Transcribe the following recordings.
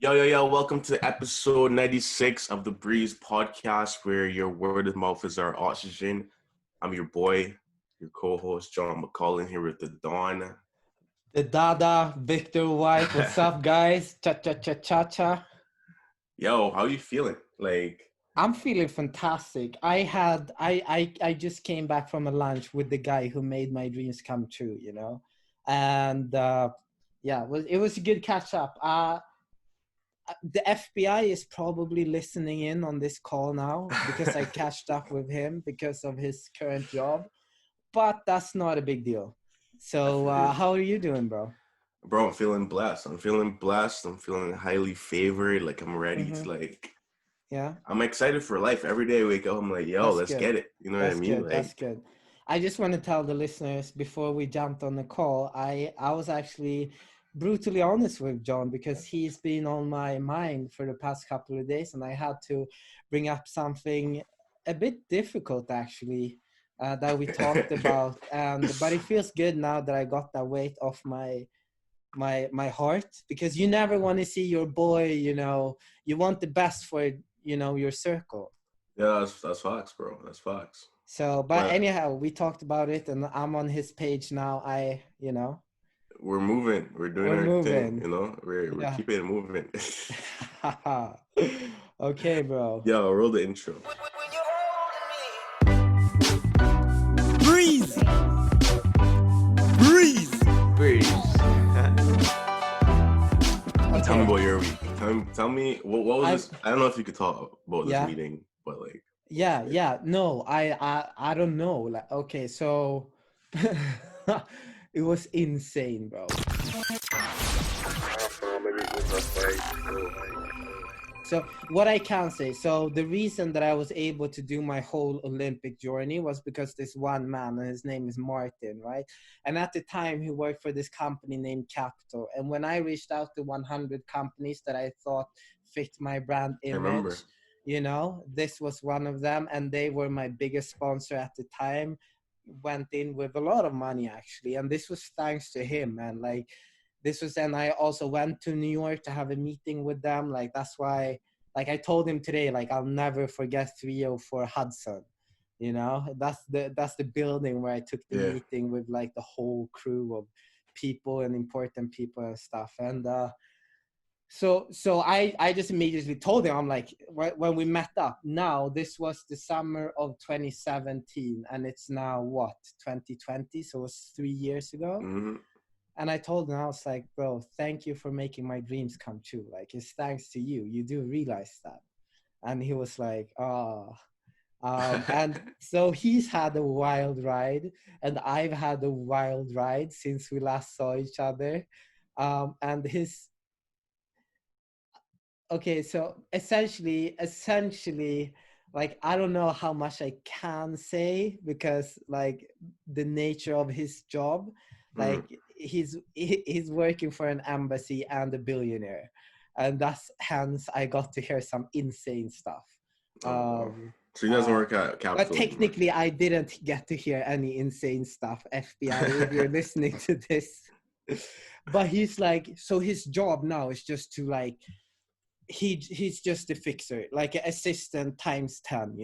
Yo, welcome to episode 96 of the Breeze podcast, where your word of mouth is our oxygen. I'm your boy, your co-host, John McCullen, here with the Dawn. The Dada, Victor White, what's up, guys? Cha. Yo, how you feeling? I'm feeling fantastic. I just came back from a lunch with the guy who made my dreams come true, and yeah, it was a good catch up. The FBI is probably listening in on this call now because I catched up with him because of his current job, but that's not a big deal. So, how are you doing, bro? Bro, I'm feeling blessed. I'm feeling highly favored. I'm ready Mm-hmm. to Yeah. I'm excited for life. Every day I wake up, I'm like, yo, That's let's good. get it. You know what I That's mean? good. That's good. I just want to tell the listeners before we jumped on the call, I was actually brutally honest with John because he's been on my mind for the past couple of days, and I had to bring up something a bit difficult actually that we talked about. And but it feels good now that I got that weight off my heart, because you never want to see your boy, you want the best for your circle. Yeah, that's facts, bro. That's facts. So, but But anyhow, we talked about it, and I'm on his page now. we're moving. We're doing We're our thing, moving. We're Yeah. keeping it moving. Okay, bro. Yo, roll the intro. Breeze. Breeze. Breeze. Tell me Okay. about your week. Tell me what was I this? I don't know if you could talk about this yeah, meeting, but yeah. No, I don't know. Like, okay, so it was insane, bro. maybe it was just So what I can say, so the reason that I was able to do my whole Olympic journey was because this one man, and his name is Martin, right? And at the time, he worked for this company named Capital. And when I reached out to 100 companies that I thought fit my brand I remember. image, this was one of them, and they were my biggest sponsor at the time. Went in with a lot of money actually, and this was thanks to him, man. Like, this was, and I also went to New York to have a meeting with them. Like, that's why, like, I told him today, like, I'll never forget 304 Hudson. That's the building where I took the Yeah. meeting with like the whole crew of people and important people and stuff. And so I just immediately told him, I'm like, when we met up, now this was the summer of 2017, and it's now what, 2020, so it was 3 years ago. hmm And I told him, I was like, bro, thank you for making my dreams come true. Like, it's thanks to you. You do realize that. And he was like, oh. And so he's had a wild ride, and I've had a wild ride since we last saw each other. And okay, so essentially, like, I don't know how much I can say because, like, the nature of his job, mm. like, he's working for an embassy and a billionaire, and that's hence I got to hear some insane stuff. Oh wow. Um, So he doesn't uh, work at but Capital anymore. technically, I didn't get to hear any insane stuff. FBI, if you're listening to this, but he's like, so his job now is just to, like, he's just a fixer, like an assistant times 10,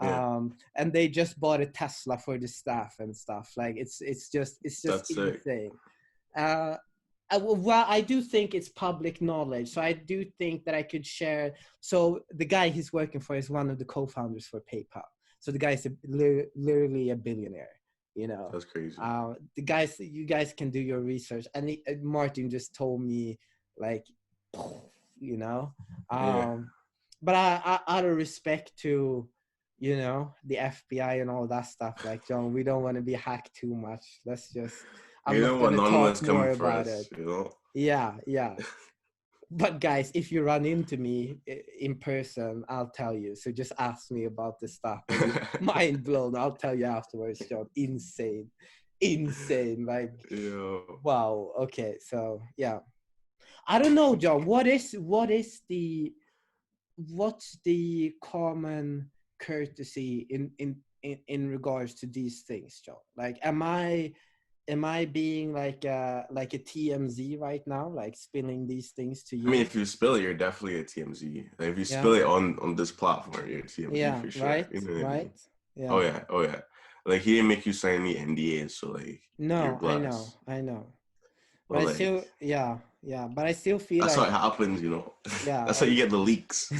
Yeah, and they just bought a Tesla for the staff and stuff. Like, it's just that's sick. insane. uh well, I do think it's public knowledge, so I do think that I could share. So the guy he's working for is one of the co-founders for PayPal. So the guy's literally a billionaire, you know. That's crazy. The guys, you guys can do your research, and Martin just told me, like, you know Yeah. um but I out of respect to, the FBI and all that stuff, like, John, we don't want to be hacked too much. Let's just, I'm You not know, going to talk Anonymous more coming for about us. it. Yeah. But guys, if you run into me in person, I'll tell you. So just ask me about the stuff. And you mind blown, I'll tell you afterwards, John. Insane. Like, Yo. wow. Okay, so yeah. I don't know, John. What's the common courtesy in regards to these things, John? Like, am I am I being like a TMZ right now, like spilling these things to I mean, you? if you spill it, you're definitely a TMZ. Like, if you Yeah, spill it on this platform, you're a TMZ yeah, for sure. right, You know what I right, mean? Oh yeah. yeah, oh yeah. Like he didn't make you sign any NDAs, so like you're No, blessed. I know, but But I like still, yeah, yeah, but I still feel that's how it like, happens, you know. yeah, That's how you get the leaks.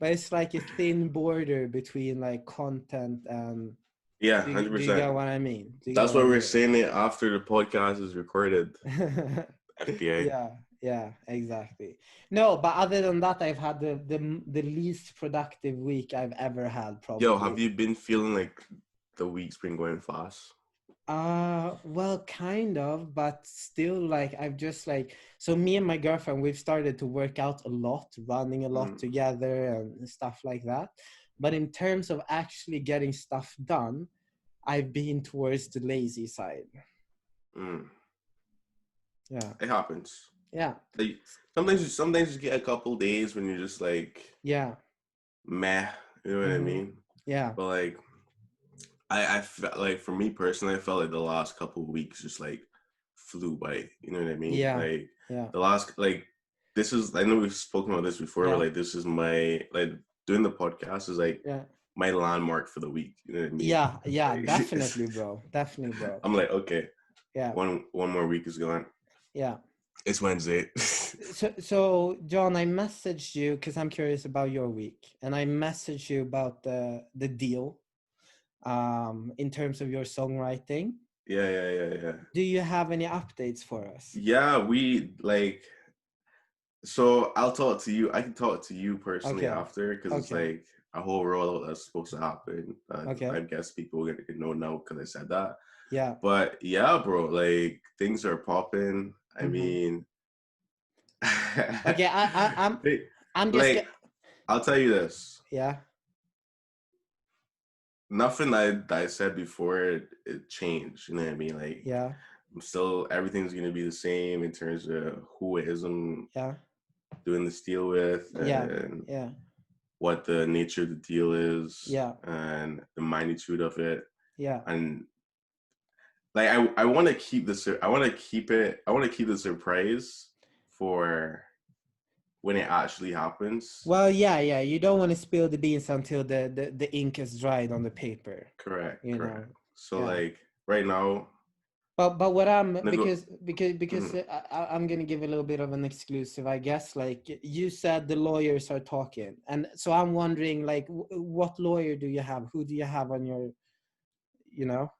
but it's like a thin border between like content and Yeah, do you 100%. get what I mean? Do you get That's what why I we're mean? saying it after the podcast is recorded. FBI. Yeah, yeah, exactly. No, but other than that, I've had the least productive week I've ever had, Yo, probably. have you been feeling like the week's been going fast? Well, kind of, but still, like, I've just like, so me and my girlfriend, we've started to work out a lot, running a lot Mm, together and stuff like that. But in terms of actually getting stuff done, I've been towards the lazy side. mm. Yeah, It happens. yeah, Like sometimes you get a couple days when you're just like yeah, meh, you know what I mm-hmm, mean? yeah, But like I felt like for me personally, I felt like the last couple of weeks just like flew by. You know what I mean? yeah, Like yeah, the last like this is I know we've spoken about this before, but yeah, like this is my like doing the podcast is like yeah. my landmark for the week. You know what I mean? Yeah, yeah, Like definitely, bro. Definitely, bro. I'm like, okay, Yeah, one more week is gone. yeah. It's Wednesday. So John, I messaged you because I'm curious about your week, and I messaged you about the deal, in terms of your songwriting. Yeah. Do you have any updates for us? Yeah, we like so I'll talk to you. I can talk to you personally Okay, after because it's okay, like a whole rollout that's supposed to happen. I okay. guess people are gonna know now because I said that. Yeah. But yeah, bro, like things are popping. I Mm-hmm. mean, Okay, I'm just like get. I'll tell you this. Yeah. Nothing I said before it changed. You know what I mean? Like Yeah. I'm still everything's gonna be the same in terms of who it is I'm Yeah. doing this deal with Yeah. and Yeah. what the nature of the deal is Yeah. and the magnitude of it. Yeah. And like I want to keep this I want to keep it I want to keep the surprise for when it actually happens. Well, yeah, yeah. You don't want to spill the beans until the ink is dried on the paper, you know. Correct. So Yeah. like right now, But what I'm nego- because mhm. I'm gonna give a little bit of an exclusive, I guess. Like you said, the lawyers are talking, and so I'm wondering, like, what lawyer do you have? Who do you have on your, you know?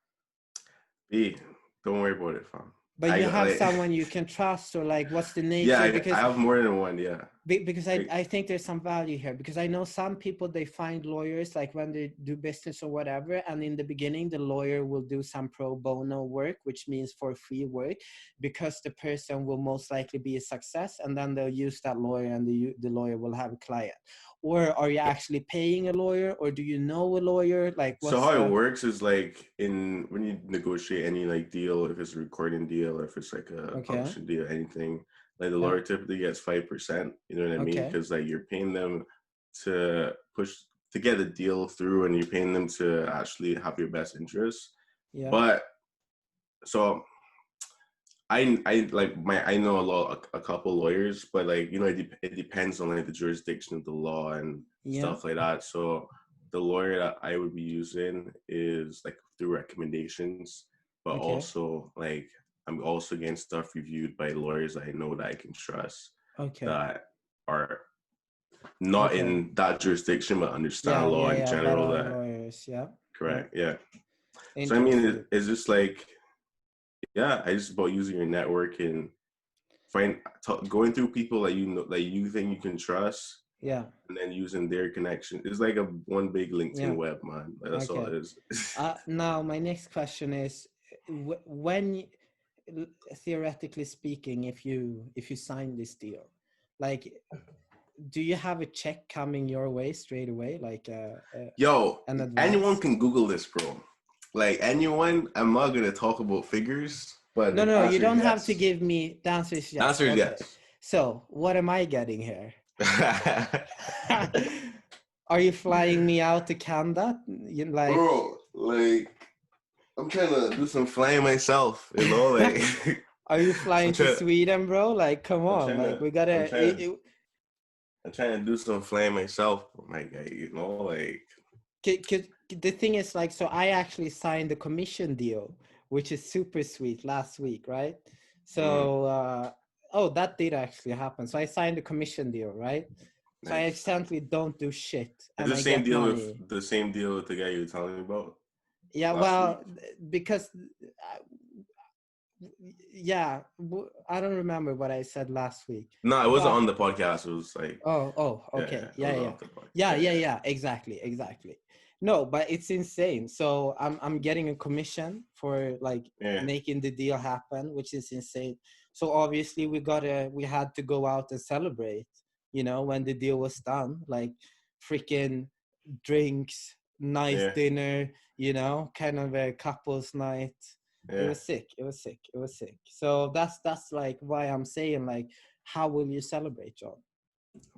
B, don't worry about it, fam. But I you got have like someone you can trust, or like, what's the yeah, nature? I Because have more than one. Yeah, because like I think there's some value here, because I know some people, they find lawyers like when they do business or whatever, and in the beginning the lawyer will do some pro bono work, which means for free work, because the person will most likely be a success, and then they'll use that lawyer, and the lawyer will have a client. Or are you actually paying a lawyer, or do you know a lawyer? Like, so what's how it the works is like in when you negotiate any like deal, if it's a recording deal or if it's like a okay, publishing deal, anything, like the yeah, lawyer typically gets 5%. You know what I mean? okay, Because like you're paying them to push to get the deal through, and you're paying them to actually have your best interests. yeah, But so I like my I know a couple lawyers, but like you know it depends on like the jurisdiction of the law and yeah, stuff like that. So the lawyer that I would be using is like through recommendations, but okay, also like I'm also getting stuff reviewed by lawyers I know that I can trust okay, that are not okay, in that jurisdiction but yeah, understand law yeah, in yeah, but general. are That lawyers, yeah, yeah, correct, yeah. So I mean, interesting. it's just like yeah, I just about using your network and going through people that you know that you think you can trust Yeah, and then using their connection. It's like a one big yeah. LinkedIn web, man. Like, that's all Okay. it is. Now my next question is, when theoretically speaking, if you sign this deal, like, do you have a check coming your way straight away, like Yo, an anyone advance? can Google this, bro. Like anyone, I'm not gonna talk about figures, but No, the no, you answer is don't have to yes. give me the answer is The yes. answer is Okay. yes. So what am I getting here? Are you flying me out to Canada? You like, Bro, like I'm trying to do some flying myself, you know, like Are you I'm flying to trying Sweden, bro? Like, come I'm on, trying like to we I'm gotta. trying to I'm trying to do some flying myself, my guy, you know, like The thing is, like, so I actually signed a commission deal, which is super sweet last week, right? mm, So, oh, that did actually happen. So I signed a commission deal, right? So I nice. accidentally don't do shit It's and the I same get deal with money. the guy you were telling me about Yeah, last week. well, because yeah, I don't remember what I said last week, No, it wasn't but on the podcast. It was like, oh, yeah, okay. it Yeah, was yeah. off the podcast. Yeah, Yeah, yeah, yeah, yeah. Exactly, exactly. No, but it's insane. So I'm getting a commission for like yeah, making the deal happen, which is insane. So obviously we had to go out and celebrate, when the deal was done, like freaking drinks, nice yeah, dinner, kind of a couples night. It yeah. was sick. It was sick. It was sick. So that's like why I'm saying, like, how will you celebrate, John?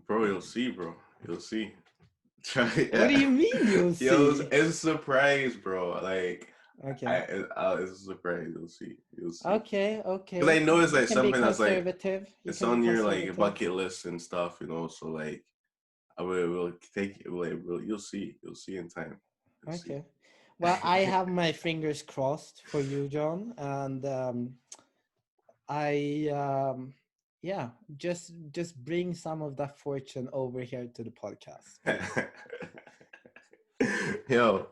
Bro, you'll see, bro. You'll see. Try, What do yeah. you mean you'll Yo, see? it's a surprise, bro. Like, Okay. it's a surprise. You'll see. You'll see. Okay. Because Okay. I know it's You like can be something that's like conservative. You it's can be on your like conservative. bucket list and stuff, you know. So like, I will take it. Like, you'll see. You'll see in time. You'll see. Okay. Well, I have my fingers crossed for you, John, and I yeah, just bring some of that fortune over here to the podcast, please. Yo,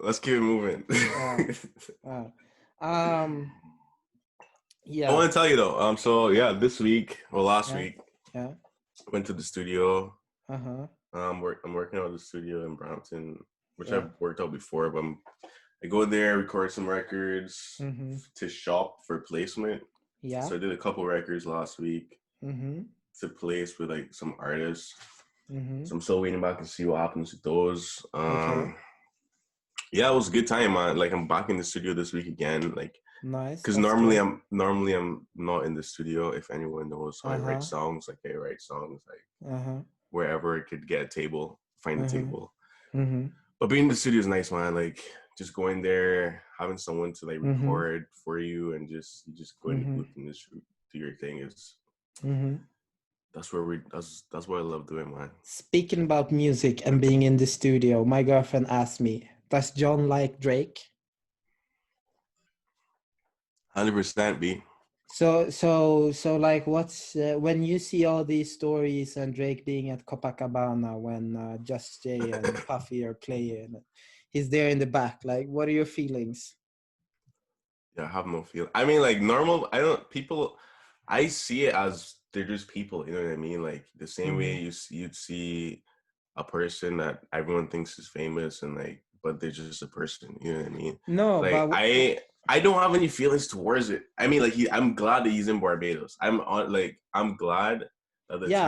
let's keep it moving. Uh, uh, um, I yeah, want to tell you though. So yeah, this week or last yeah, week, yeah. went to the studio. Uh-huh. I'm working out at the studio in Brampton, which Yeah. I've worked out before, but I go there, record some records Mm-hmm. to shop for placement. Yeah. So I did a couple records last week Mm-hmm. to place with like some artists. Mm-hmm. So I'm still waiting back to see what happens with those. Okay. Yeah, it was a good time, man. Like I'm back in the studio this week again. Like, Nice. cause That's normally good. I'm not in the studio. If anyone knows how I write Uh-huh. songs, like I write songs like Uh-huh. wherever I could get a table, find a Uh-huh. table. Mm-hmm. But being in the studio is nice, man. Like just going there, having someone to like Mm-hmm. record for you, and just go in the Mm-hmm. booth and just do your thing. Is Mm-hmm. that's what I love doing, man. Speaking about music and being in the studio, my girlfriend asked me, does John like Drake? 100% B. So like, what's when you see all these stories and Drake being at Copacabana when Just Jay and Puffy are playing, he's there in the back. Like, what are your feelings? Yeah, I have no feel. I mean, like normal. I don't people. I see it as they're just people. You know what I mean? Like the same Mm-hmm. way you'd see a person that everyone thinks is famous and like, but they're just a person. You know what I mean? No, Like but I don't have any feelings towards it. I mean, like I'm glad that he's in Barbados. I'm glad that the yeah,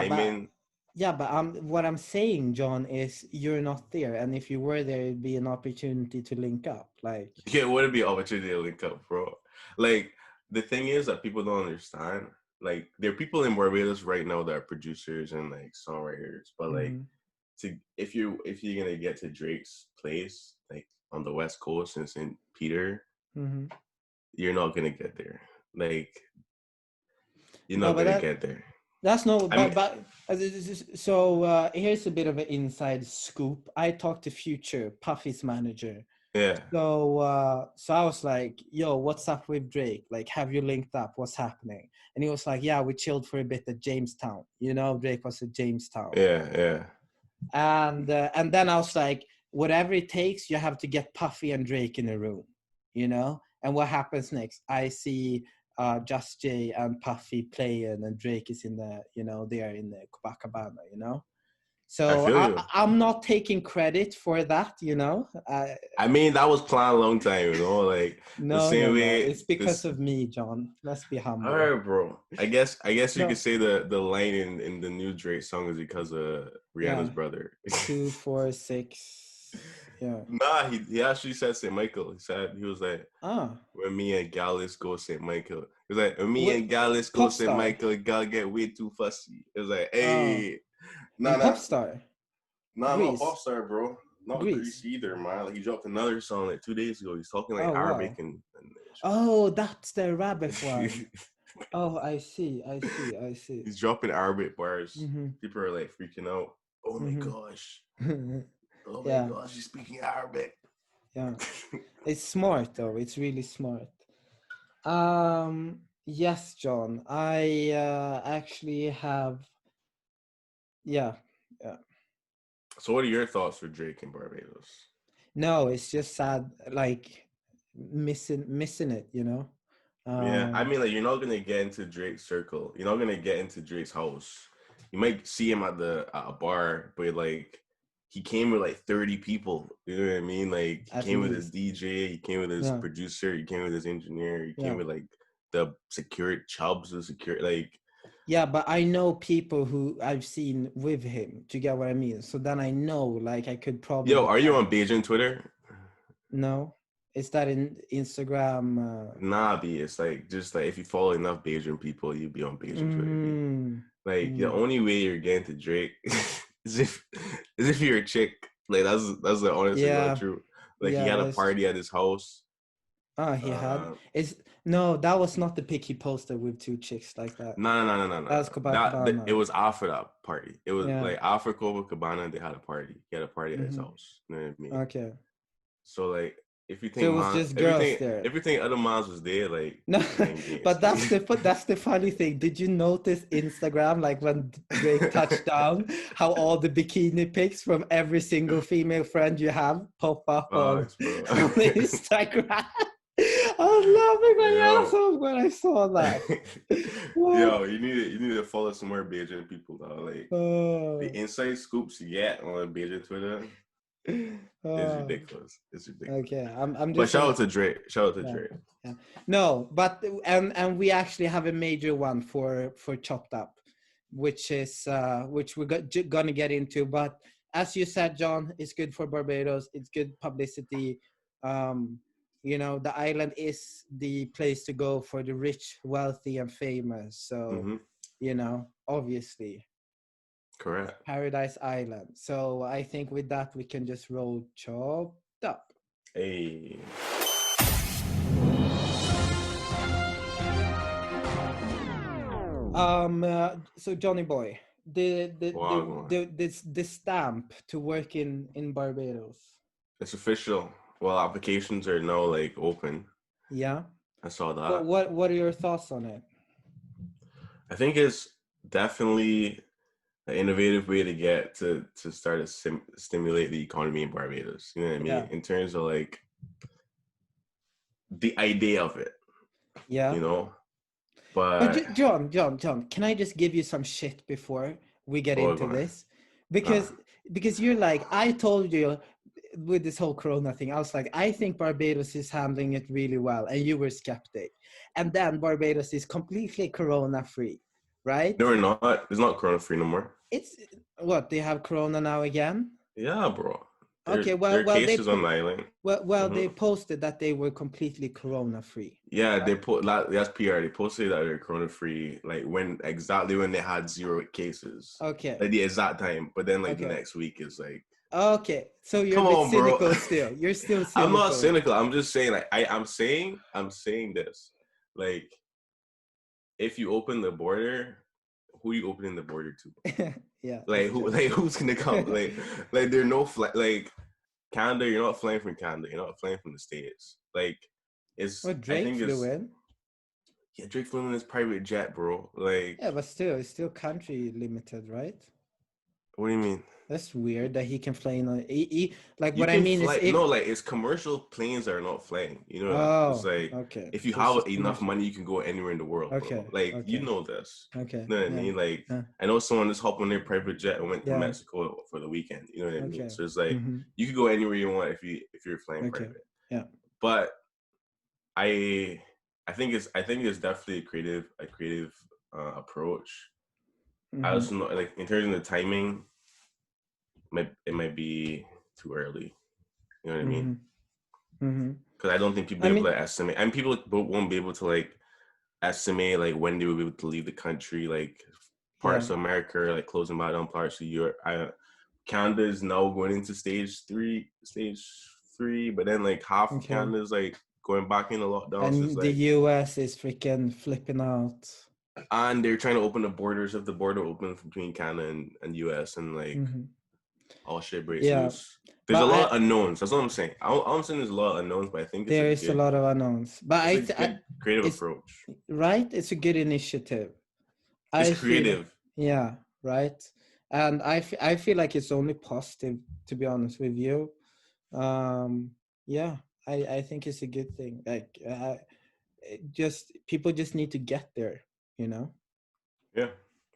but timing. what I'm saying, John, is you're not there, and if you were there, it'd be an opportunity to link up. Like, Yeah, it wouldn't be an opportunity to link up, bro. Like the thing is that people don't understand. Like there are people in Barbados right now that are producers and like songwriters, but like mm-hmm. to if you're gonna get to Drake's place, like on the West Coast in St. Peter, Mm-hmm. you're not gonna get there. Like you're No, not but gonna get there. that's no, I mean, so here's a bit of an inside scoop. I talked to Future, Puffy's manager. yeah, So I was like, yo, what's up with Drake? Like, have you linked up? What's happening? And he was like, yeah, we chilled for a bit at Jamestown. Drake was at Jamestown. yeah. And then I was like, whatever it takes, you have to get Puffy and Drake in a room, And what happens next? I see Just Jay and Puffy playing, and Drake is in the, they are in the Copacabana. I So feel you. I'm not taking credit for that, I mean, that was planned a long time, like the No, no, same no. way It's because this. of me, John. Let's be All humble. right, bro. I guess you could No, say the line in the new Drake song is because of Rihanna's yeah. brother. 2, 4, 6. Yeah. Nah, he actually said St. Michael. He was like, Ah. when me and Gallus go St. Michael. He was like, when me What? and Gallus go St. Popstar. Michael, God get way too fussy. It was like, Oh. hey, In nah, Popstar. nah, I'm not Breeze. pop star, bro. Not Greece Greece. either, man. Like, he dropped another song like 2 days ago. He's talking like Oh Arabic wow. and Oh, that's the Arabic one. Oh, I see. I see. I see. he's dropping Arabic bars. Mhm. People are like freaking out. Oh my Mhm. gosh. Oh my Yeah. gosh, he's speaking Arabic. Yeah. It's smart though. It's really smart. Yes, John. I actually have. Yeah. Yeah. So what are your thoughts for Drake in Barbados? No, it's just sad. Like missing it. You know. Yeah, I Um. mean, like, you're not gonna get into Drake's circle. You're not gonna get into Drake's house. You might see him at a bar, but like he came with like 30 people. You know what I mean? Like he At came with his least. DJ, he came with his Yeah. producer, he came with his engineer, he came Yeah. with like the security Chubbs, the security. Like, Yeah, but I know people who I've seen with him. Do you get what I mean? So then I know, like, I could yo, probably are you tell. on Beijing Twitter? No, is that in Instagram? Nah, B. It's like just like if you follow enough Beijing people, you'll be on Beijing Twitter, B. Mm, Like the mm, only way you're getting to Drake is if you're a chick. Like that's the honest to God yeah, truth. Like he yeah, had a that's party true. at his house. Oh, he had. Uh, Is no, that was not the pic he posted with two chicks like that. no. That was It Copacabana. was after that party. It was Yeah. like after Copacabana, they had a party. He had a party at his Hmm. house. You know what I mean? Okay. So like if you So it think was man, just girls there. everything other Mans was there, like No, you ain't getting but ski. that's the funny thing. Did you notice Instagram, like when Drake touched down, how all the bikini pics from every single female friend you have pop up on Fox, bro. on Instagram? I was laughing my Yo. ass off when I saw that. What? Yo, you need to follow some more Beijing people though. Like the Oh, inside scoops you get on Beijing Twitter is oh. ridiculous. It's ridiculous. Okay, I'm But just shout gonna. out to Drake. Shout out to Yeah, Drake. yeah. No, but and we actually have a major one for chopped up, which we're gonna get into. But as you said, John, it's good for Barbados. It's good publicity. Um, you know, the island is the place to go for the rich, wealthy, and famous. So, Mm-hmm. you know, obviously, Correct. Paradise Island. So I think with that we can just roll chopped up. Hey. So Johnny Boy, Wow. the stamp to work in Barbados. It's official. Well, applications are now like open. Yeah. I saw What that. what are your thoughts on it? I think it's definitely an innovative way to get to start to stimulate the economy in Barbados. You know what I mean? Yeah. In terms of like the idea of it, Yeah. you know. But But John, can I just give you some shit before we get oh, into go on. this? Because you're like, I told you with this whole Corona thing, I was like, I think Barbados is handling it really well, and you were skeptic. And then Barbados is completely Corona free, right? No, we're not. It's not Corona free no more. It's what they have Corona now again. Yeah, bro. Okay, There well, are cases on the island. they Hmm. posted that they were completely Corona free. Yeah, they Right? put that's PR. They posted that they're Corona free, like when they had 0 cases, Okay, like the exact time. But then like the okay, next week is like, okay. So you're a come bit on, bro. cynical still. You're still I'm not cynical. cynical. I'm just saying, like I'm saying this, like if you open the border, who are you opening the border to? Yeah, Like that's who? true. Like who's gonna come? Like there are no like Canada. You're not flying from Canada. You're not flying from the States. Like it's. Well, I Drake think flew it's. in. Yeah, Drake flew in his private jet, bro. Like, Yeah, but still, it's still country limited, right? what do you mean? That's weird that he can fly in. Like You what I can mean is fly. if. No, like it's commercial planes are not flying. You know that. It's Oh, like okay. if you So it's have just enough commercial. money, you can go anywhere in the world, bro. Okay, Like you okay, know this. okay. You know what I Yeah, mean? Like yeah, I know someone just hopped on their private jet and went to yeah. Mexico for the weekend. You know what I mean? Okay. So it's like Mm-hmm. you could go anywhere you want if you're flying Okay. private. Yeah. But I I think it's definitely a creative approach. I Mm-hmm. also know like in terms of the timing, it might be too early. You know what I mean? Mm-hmm. Mm-hmm. Because I don't think people I will be able mean, to estimate, and people won't be able to like estimate like when they will be able to leave the country. Like yeah. parts of America are like closing by down, parts of Europe. Canada is now going into stage 3, but then like half of Okay. Canada is like going back into lockdown. So it's And the like, US is freaking flipping out. and they're trying to open the borders. If the border opens between Canada and US, and like Hmm. all shit breaks Yeah, loose. There's a but lot of unknowns. That's what I'm saying. I'm saying there's a lot of unknowns, but I think there is a lot of unknowns. But it's a good creative it's approach. right. It's a good initiative. It's I feel, creative. yeah, right. And I feel like it's only positive, to be honest with you. Um, yeah, I think it's a good thing. Like, just people just need to get there, you know. Yeah,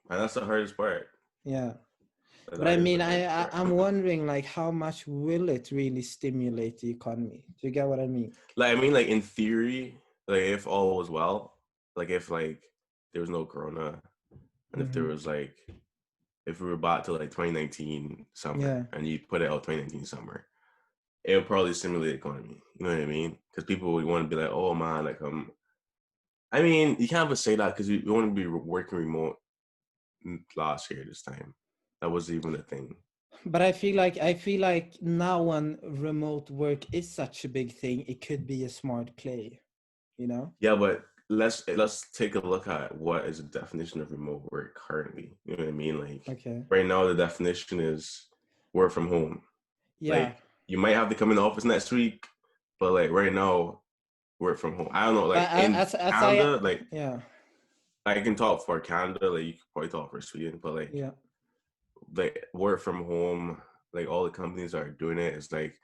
and that's the hardest part. Yeah. But I That is mean, the hardest part. I'm wondering, like, how much will it really stimulate the economy? Do you get what I mean? Like, I mean, like in theory, like if all was well, like if like there was no corona, and if there Hmm. was like if we were back to like 2019 Yeah. summer, and you put it out 2019 summer, it would probably stimulate the economy. You know what I mean? Because people would want to be like, oh man, like I mean, you can't even say that because we want to be working remote last year this time. That wasn't even a thing. But I feel like now when remote work is such a big thing, it could be a smart play, you know? Yeah, but let's take a look at what is the definition of remote work currently. You know what I mean? Like Okay. right now, the definition is work from home. Yeah. Like you might have to come in the office next week, but like right now, work from home. I don't know. Like But in as I, Canada, like yeah, I can talk for Canada. Like you could probably talk for Sweden, but yeah. like work from home. Like all the companies are doing it. It's like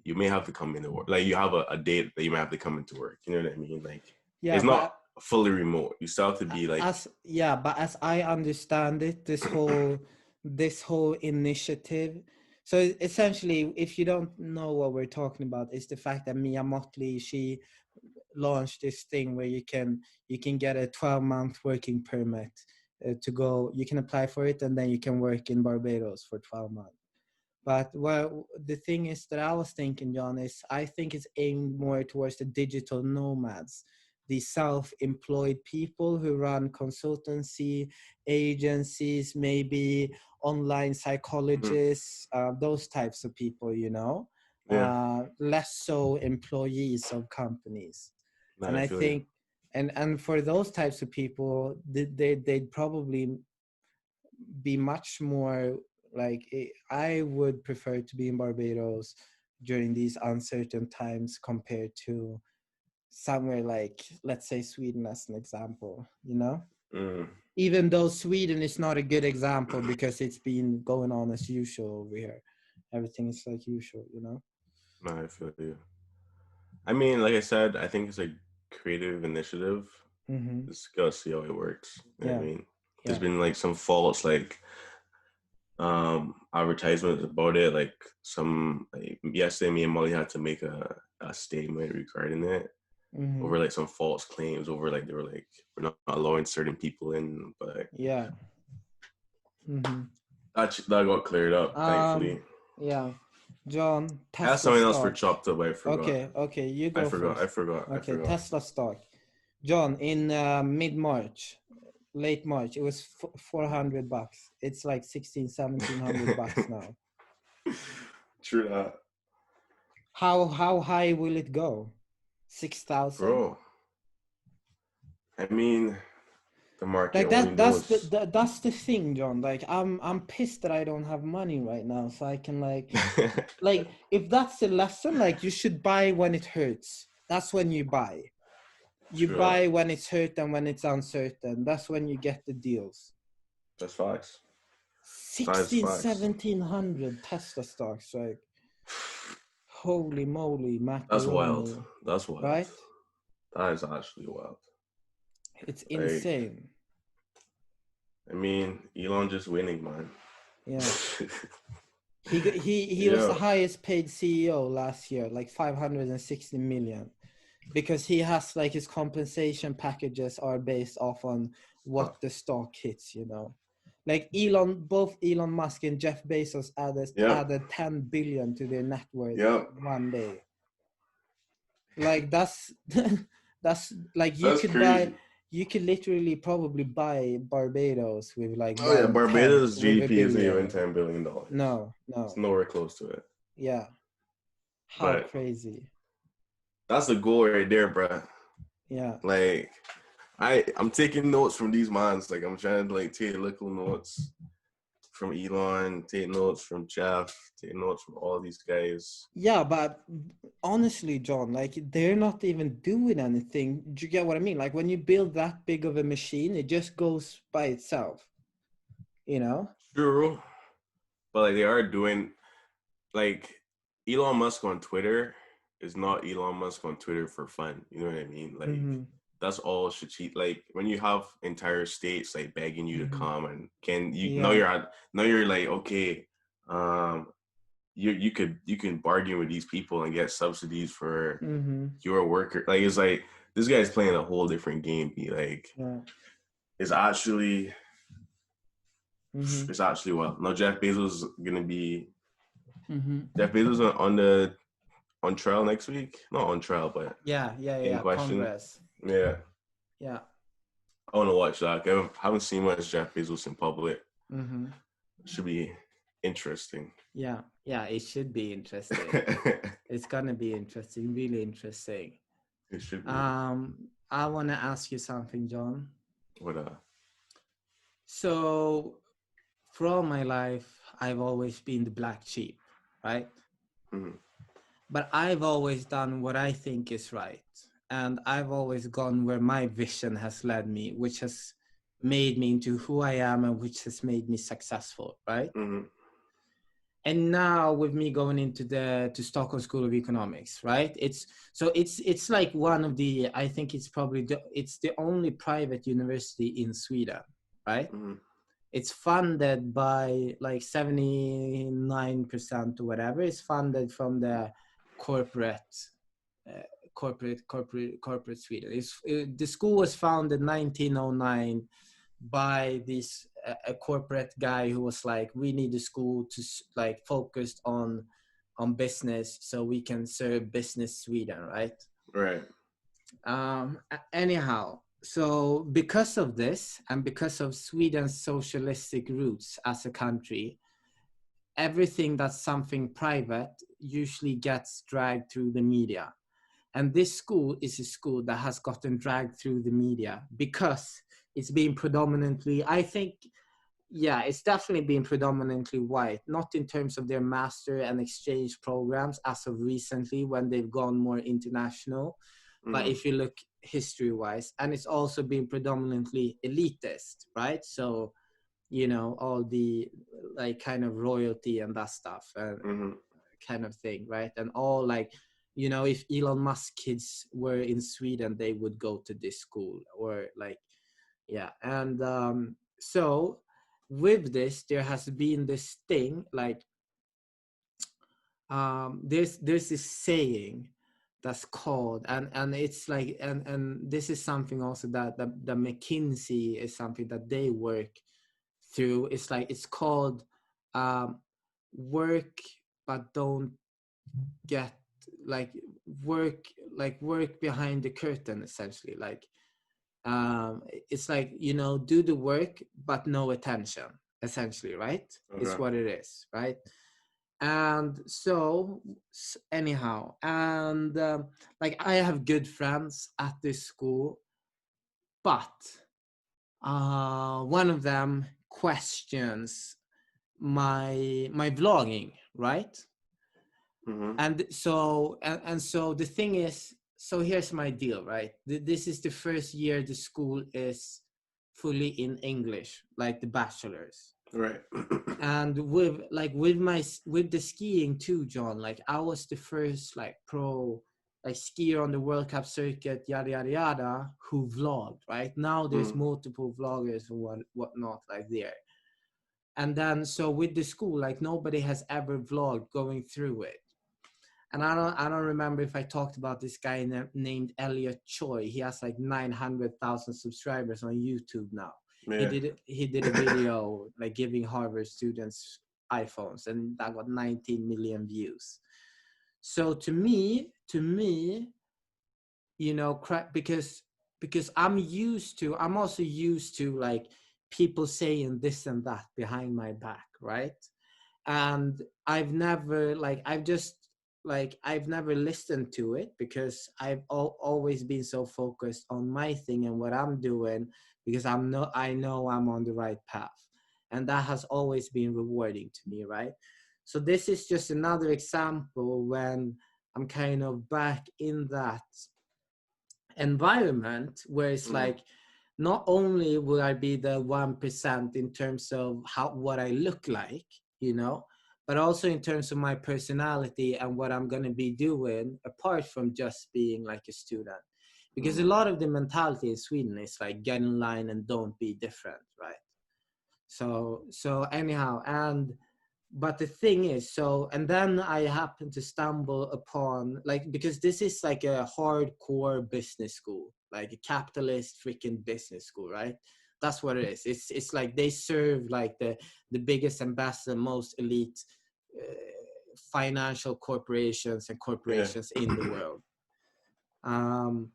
you may have to come into work. Like you have a date that you might have to come into work. You know what I mean? Like Yeah, it's not but fully remote. You still have to be like, as I understand it, this whole initiative. So essentially, if you don't know what we're talking about, it's the fact that Mia Motley, she launched this thing where you can get a 12-month working permit to go. You can apply for it, and then you can work in Barbados for 12 months. But well, the thing is that I was thinking, John, is I think it's aimed more towards the digital nomads, the self-employed people who run consultancy agencies, maybe online mhm, psychologists, those types of people, you know, yeah, less so employees of companies. nah, And I I feel you. think, and for those types of people, they'd probably be much more like I would prefer to be in Barbados during these uncertain times compared to somewhere like, let's say, Sweden as an example, you know? Mm. Even though Sweden is not a good example because it's been going on as usual over here. Everything is like usual, you know? Nah, I feel you. I mean, like I said, I think it's a creative initiative. Mm-hmm. Just gotta see how it works. You know what Yeah, I mean? There's yeah. been like some faults, like advertisements about it. Like yesterday, me and Molly had to make a statement regarding it Mm-hmm. over like some false claims over like they were like we're not allowing certain people in, but Yeah. Mm-hmm. that got cleared up, Um, thankfully. yeah. John, I had Tesla something else for stock. chopped up, but I forgot. Okay, you I go forgot. I first. forgot. I Okay, forgot. Tesla stock. John, in mid-March, late March, it was $400. It's like 1700 bucks now. True that, How high will it go? 6,000? bro. I mean, the market Like only knows. that's the thing, John. Like I'm pissed that I don't have money right now, so I can like if that's the lesson, like you should buy when it hurts. That's when you buy. You True that. buy when it's hurt and when it's uncertain. That's when you get the deals. That's facts. That is 16, facts. 1700 Tesla stocks, like holy moly That's wild. macaroni, That's wild. right? That is actually wild. It's Like, insane. I mean, Elon just winning, man. Yeah. He was the Yeah. highest paid CEO last year, like 560 million, because he has like his compensation packages are based off on what the stock hits, you know. Like both Elon Musk and Jeff Bezos Yep. added 10 billion to their net worth Yep. one day. Like that's that's like That's crazy. you could literally probably buy Barbados with like Oh yeah, Barbados with a GDP isn't even billion. $10 billion. No, It's no. nowhere close to it. Yeah. How But crazy. that's the goal right there, bro. Yeah. Like I'm taking notes from these minds. Like I'm trying to like take little notes from Elon, take notes from Jeff, take notes from all these guys. Yeah, but honestly, John, like they're not even doing anything. Do you get what I mean? Like when you build that big of a machine, it just goes by itself, you know? True, but like they are doing like Elon Musk on Twitter is not Elon Musk on Twitter for fun. You know what I mean? Like Mm-hmm. that's all strategic. Like when you have entire states like begging you to Mm-hmm. come and can you Yeah. now you're like okay, um, you can bargain with these people and get subsidies for Mm-hmm. your worker. Like it's like this guy's playing a whole different game. Be like Yeah. it's actually Mm-hmm. it's actually well. No, Jeff Bezos is gonna be Mm-hmm. Jeff Bezos on the on trial next week. Not on trial, but Yeah, yeah, in yeah. question. Congress. Yeah, Yeah. I want to watch that. I haven't seen much Jeff Bezos in public. Mm-hmm. Should be interesting. Yeah. Yeah, it should be interesting. It's gonna be interesting, really interesting. It should be. I wanna ask you something, John. What So for all my life, I've always been the black sheep, right? mhm. But I've always done what I think is right. And I've always gone where my vision has led me, which has made me into who I am and which has made me successful, right? Mhm. And now with me going into the to Stockholm School of Economics, right? It's like one of the, I think it's probably it's the only private university in Sweden, right? Mhm. It's funded by like 79% or whatever. It's funded from the corporate corporate Sweden. The school was founded 1909 by this a corporate guy who was like, we need a school to like focused on business so we can serve business Sweden, right? Right. Anyhow, so because of this and because of Sweden's socialistic roots as a country, everything that's something private usually gets dragged through the media. And this school is a school that has gotten dragged through the media because it's been predominantly, I think, yeah, it's definitely been predominantly white, not in terms of their master and exchange programs as of recently when they've gone more international, but Mhm. if you look history wise, and it's also been predominantly elitist, right? So, you know, all the like kind of royalty and that stuff Mhm. kind of thing, right? And all like, you know, if Elon Musk kids were in Sweden, they would go to this school or like, yeah. And so with this, there has been this thing like there's this saying that's called and it's like and this is something also that the McKinsey is something that they work through. It's like it's called um, work but don't get like work work behind the curtain essentially like it's like, you know, do the work but no attention essentially, right? It's Okay. what it is, right? And so anyhow, and like I have good friends at this school, but one of them questions my vlogging, right? Mhm. And so the thing is, so here's my deal, right? This is the first year the school is fully in English, like the bachelor's. Right. And with like with the skiing too, John, like I was the first like pro like skier on the World Cup circuit, yada yada yada, who vlogged, right? Now there's Mhm. multiple vloggers and whatnot like there. And then so with the school, like nobody has ever vlogged going through it. And I don't remember if I talked about this guy named Elliot Choi. He has like 900,000 subscribers on YouTube now. He Yeah. did a video like giving Harvard students iPhones, and that got 19 million views. So to me, you know, because because I'm also used to like people saying this and that behind my back, right? And I've never listened to it because I've always been so focused on my thing and what I'm doing, because I know I'm on the right path, and that has always been rewarding to me, right? So this is just another example when I'm kind of back in that environment where it's Mm-hmm. like, not only will I be the 1% in terms of what I look like, you know, but also in terms of my personality and what I'm going to be doing apart from just being like a student. Because a Mm-hmm. lot of the mentality in Sweden is like get in line and don't be different, right? So anyhow, and but the thing is, so and then I happened to stumble upon, like, because this is like a hardcore business school, like a capitalist freaking business school, right? That's what it is. It's like they serve like the biggest and best and most elite financial corporations and Yeah. corporations in the world. um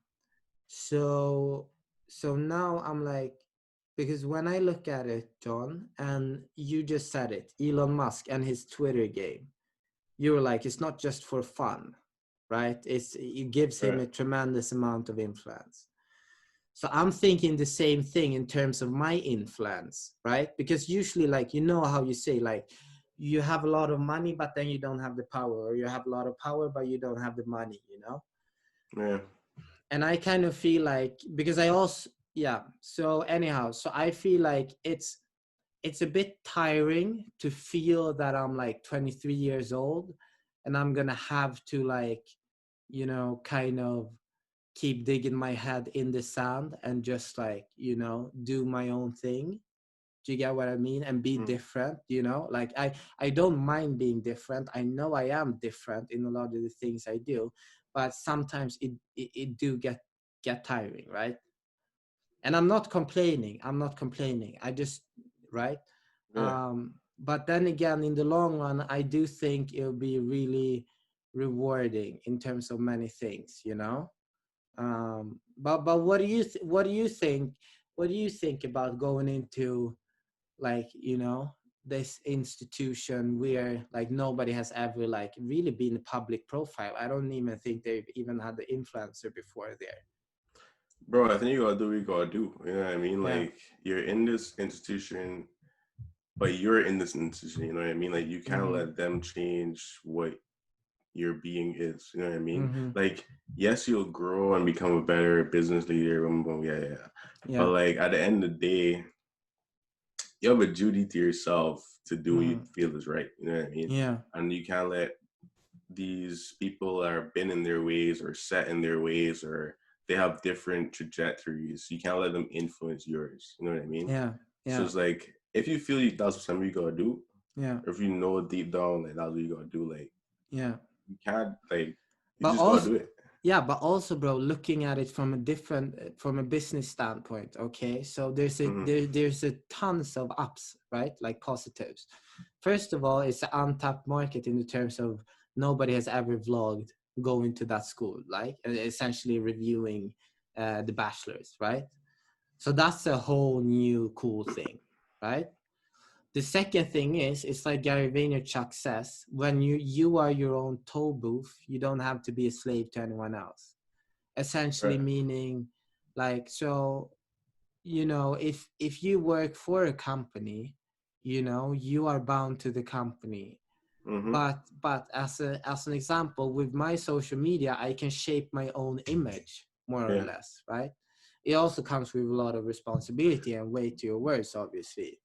so so now I'm like, because when I look at it, John, and you just said it, Elon Musk and his Twitter game, you were like, it's not just for fun, right? It gives him Right. a tremendous amount of influence. So I'm thinking the same thing in terms of my influence, right? Because usually, like, you know how you say, like, you have a lot of money but then you don't have the power, or you have a lot of power but you don't have the money, you know? Yeah. And I kind of feel like, because I also, yeah, so anyhow, so I feel like it's a bit tiring to feel that I'm like 23 years old and I'm gonna have to, like, you know, kind of keep digging my head in the sand and just, like, you know, do my own thing. Do you get what I mean? And be Mm. different, you know? Like, I don't mind being different. I know I am different in a lot of the things I do, but sometimes it do get tiring, right? And I'm not complaining, I just, right? Yeah. But then again, in the long run, I do think it'll be really rewarding in terms of many things, you know. But what do you think about going into, like, you know, this institution where like nobody has ever like really been a public profile? I don't even think they've even had the influencer before there. Bro, I think you gotta do what you gotta do. You know what I mean? Yeah. Like you're in this institution, but you're in this institution, you know what I mean? Like you can't Mm-hmm. let them change what your being is. You know what I mean? Mm-hmm. Like, yes, you'll grow and become a better business leader, boom, boom, yeah, yeah. But Yeah. like at the end of the day, you have a duty to yourself to do what you Mm-hmm. feel is right. You know what I mean? Yeah. And you can't let these people that are been in their ways or set in their ways or they have different trajectories. You can't let them influence yours. You know what I mean? Yeah. So Yeah. it's like if you feel that's something you gotta do, Yeah. or if you know deep down like that's what you gotta do, like Yeah. you can't like you But just gotta also, do it. yeah, but also, bro, looking at it from a different, from a business standpoint, okay? So Mm-hmm. there's a tons of ups, right? Like positives. First of all, it's an untapped market in the terms of nobody has ever vlogged going to that school, like essentially reviewing the bachelors, right? So that's a whole new cool thing, right? The second thing is, it's like Gary Vaynerchuk says, when you are your own toll booth, you don't have to be a slave to anyone else. Essentially Right. meaning, like, so, you know, if you work for a company, you know, you are bound to the company. Mm-hmm. But as an example, with my social media, I can shape my own image, more or Yeah. less, right? It also comes with a lot of responsibility and weight to your words, obviously.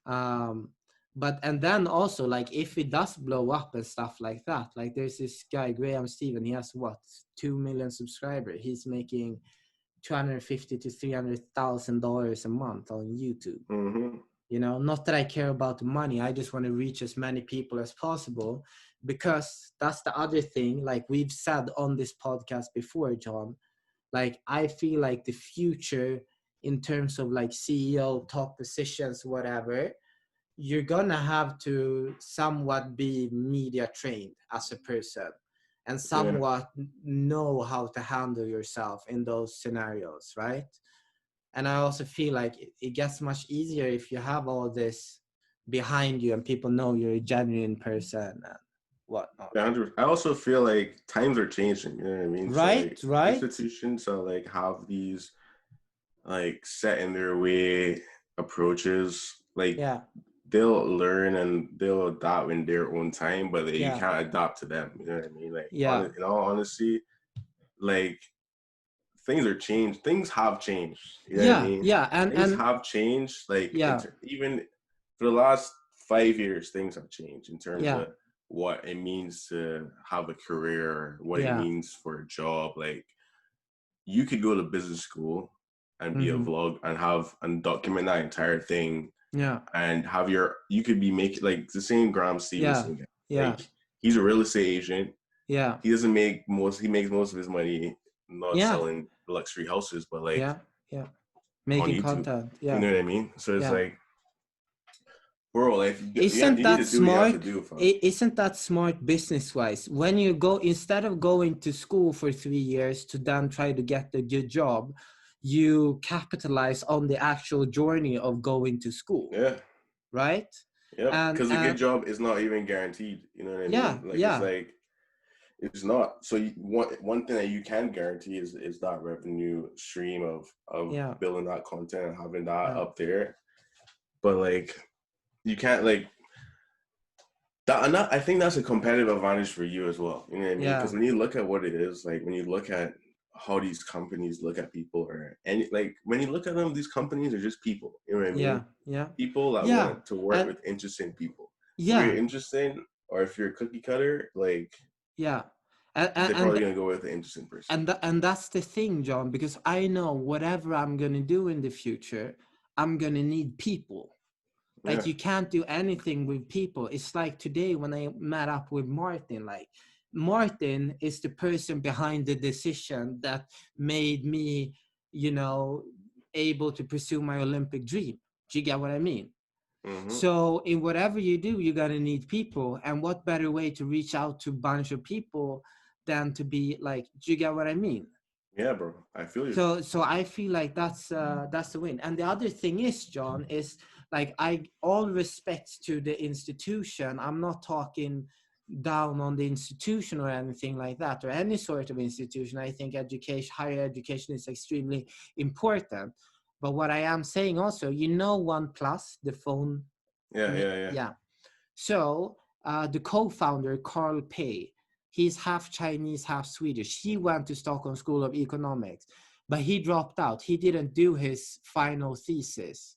um but and then also, like, if it does blow up and stuff like that, like there's this guy Graham Stephen, he has what, 2 million subscribers, he's making 250 to $300,000 a month on YouTube. Mm-hmm. You know, not that I care about the money, I just want to reach as many people as possible, because that's the other thing, like we've said on this podcast before, John. Like, I feel like the future in terms of like CEO, top positions, whatever, you're gonna have to somewhat be media trained as a person. and Yeah. somewhat know how to handle yourself in those scenarios, right? And I also feel like it gets much easier if you have all this behind you and people know you're a genuine person and whatnot. Yeah, I also feel like times are changing. You know what I mean? So Right, like right. institutions are like have these like set in their way approaches. Like Yeah, they'll learn and they'll adopt in their own time, but like, you yeah, can't adopt to them. You know what I mean? Like yeah, in all honesty, like things are changed. Things have changed. You know what I yeah, mean? yeah, Things and have changed. Like yeah, even for the last 5 years, things have changed in terms yeah, of what it means to have a career, what it yeah. means for a job. Like you could go to business school and be a Mm-hmm. vlog and have and document that entire thing Yeah, and have you could be making like the same Graham yeah, Stevenson guy. yeah, Like he's a real estate agent. yeah, He makes most of his money not yeah, selling luxury houses, but like yeah, yeah. on Making YouTube. content. You Yeah, know what I mean? So it's yeah. like, bro, like Isn't you need that to do what you have to smart? do, fam. Isn't that smart business wise? When you go, instead of going to school for 3 years to then try to get a good job, you capitalize on the actual journey of going to school, Yeah. right? Yep. And Because a good job is not even guaranteed. You know what I yeah, mean? yeah, Like it's not. So one thing that you can guarantee is that revenue stream of yeah, building that content and having that yeah, up there. But like you can't like that. And that, I think that's a competitive advantage for you as well. You know what I mean? Because yeah, when you look at what it is, like when you look at how these companies look at people, or any like when you look at them, these companies are just people. You know what I yeah, mean? yeah, People that yeah, want to work and with interesting people. If you're yeah, interesting, or if you're a cookie cutter, like yeah, and they're and probably gonna go with an interesting person. and that's the thing, John, because I know whatever I'm gonna do in the future, I'm gonna need people. Yeah, Like you can't do anything with people. It's like today when I met up with Martin, like Martin is the person behind the decision that made me, you know, able to pursue my Olympic dream. Do you get what I mean? mm-hmm. So in whatever you do, you're gonna need people. And what better way to reach out to a bunch of people than to be like, do you get what I mean? Yeah, bro. I feel you. So I feel like that's the win. And the other thing is, John, is like I all respect to the institution. I'm not talking down on the institution or anything like that, or any sort of institution. I think education, higher education is extremely important. But what I am saying also, OnePlus, the phone, Yeah, yeah, yeah, yeah. So the co-founder, Carl Pei, he's half Chinese, half Swedish. He went to Stockholm School of Economics, but he dropped out. He didn't do his final thesis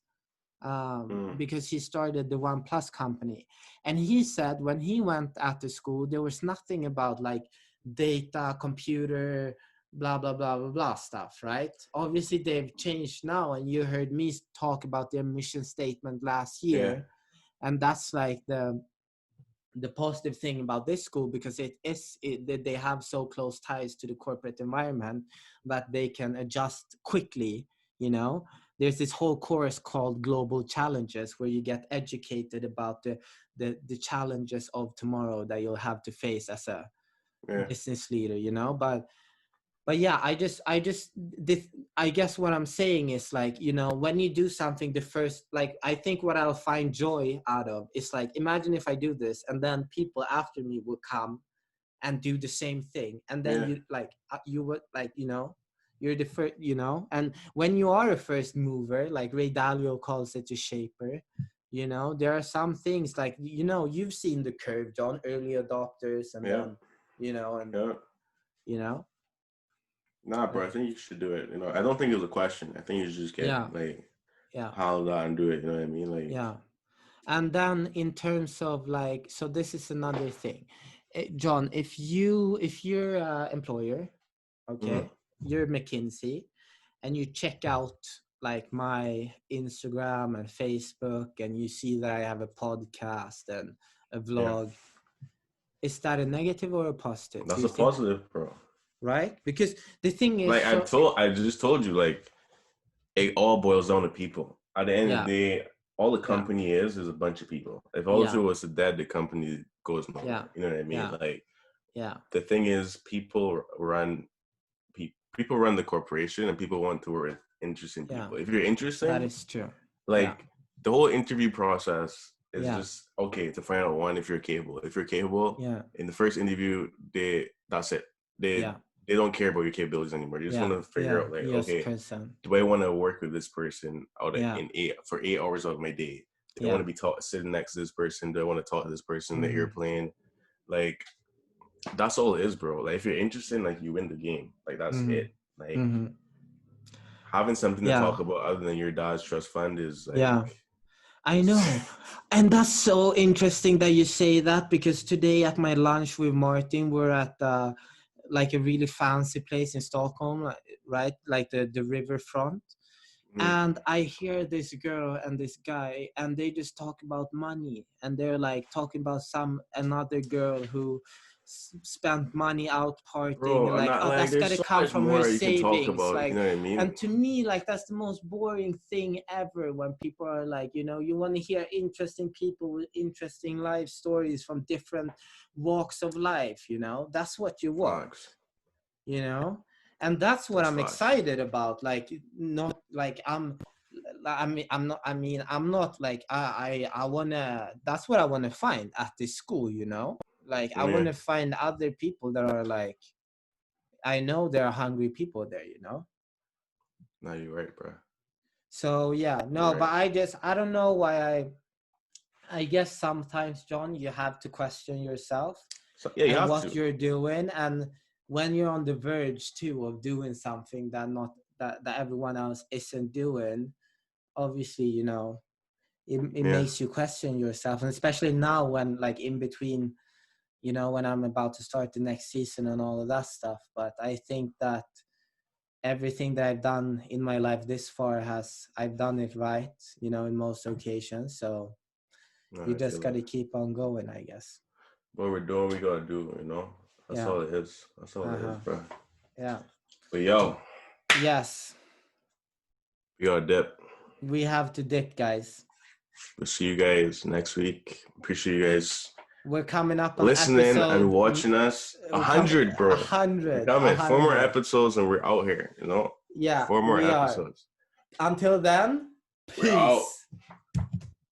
mm, because he started the OnePlus company. And he said when he went at the school, there was nothing about like data, computer, blah, blah, blah, blah, blah stuff, right? Obviously, they've changed now. And you heard me talk about their mission statement last yeah, year, and that's like the positive thing about this school, because they have so close ties to the corporate environment that they can adjust quickly. There's this whole course called Global Challenges where you get educated about the challenges of tomorrow that you'll have to face as a yeah, business leader. But yeah, I guess what I'm saying is like, when you do something, the first, like, I think what I'll find joy out of is like, imagine if I do this and then people after me will come and do the same thing, and then yeah, you like, you would like, you're the first, and when you are a first mover, like Ray Dalio calls it, a shaper. There are some things like, you've seen the curve, John, early adopters, and yeah, then, and yeah. you know Nah, bro. I think you should do it. I don't think it was a question. I think you should just get yeah, like yeah, piled out and do it. You know what I mean? Like, yeah. And then in terms of like, so this is another thing. John, if you're a employer, mm, okay, you're McKinsey, and you check out like my Instagram and Facebook, and you see that I have a podcast and a yeah, vlog, is that a negative or a positive, do that's you a think? positive, bro. Right, because the thing is, Like so I just told you, like it all boils down to people. At the end of yeah, the day, all the yeah, company is a bunch of people. If all yeah, two was dead, the company goes yeah, nowhere. You know what I mean? yeah, Like Yeah. the thing is, people run the corporation, and people want to work with interesting Yeah. people. If you're That interesting, is true. Yeah. like the whole interview process is Yeah. just okay to find out one if you're capable. If you're capable Yeah. in the first interview, that's it. They Yeah. they don't care about your capabilities anymore. They just want Yeah. to figure Yeah. out like, Yes, okay, person. do I want to work with this person Yeah. in 8 hours of my day? Do I want Yeah. to be sitting next to this person? Do I want to talk to this person in the Mm-hmm. airplane? Like that's all it is, bro. Like if you're interested, like you win the game. Like that's Mm-hmm. it. Like Mm-hmm. having something to Yeah. talk about other than your dad's trust fund is like Yeah. I it's know. And that's so interesting that you say that, because today at my lunch with Martin, we're at like a really fancy place in Stockholm, right? Like the riverfront. And I hear this girl and this guy, and they just talk about money, and they're like talking about another girl who spent money out partying, bro, and I'm like, not oh, like that's there's gotta so come much from her more you can talk savings, about, you like. know what I mean? And to me, like, that's the most boring thing ever, when people are like, you want to hear interesting people with interesting life stories from different walks of life. That's what you want. Facts. you know and that's what That's I'm facts. excited about. Like, not like I'm not like, I wanna, that's what I want to find at this school. Like, I want Yeah. to find other people that are like, I know there are hungry people there. No, you're right, bro. So yeah, You're no, but right. I don't know why. I guess sometimes, John, you have to question yourself So yeah, you and have what to. you're doing, and when you're on the verge too of doing something that everyone else isn't doing. Obviously, it Yeah. makes you question yourself, and especially now, when, like, in between, when I'm about to start the next season and all of that stuff. But I think that everything that I've done in my life this far, I've done it right, in most occasions. So No, you I just feel got that. to keep on going, I guess. What we're doing, we gotta do. That's Yeah. all it is. That's all it is, Uh-huh. bro. Yeah. But yo, Yes. we gotta dip. We have to dip, guys. We'll see you guys next week. Appreciate you guys We're coming up on listening and episode. watching us. A We're coming hundred, a bro. We're hundred, a coming. 4 more hundred. episodes and we're out here. Yeah, 4 more we are. episodes. Until then, We're out. peace.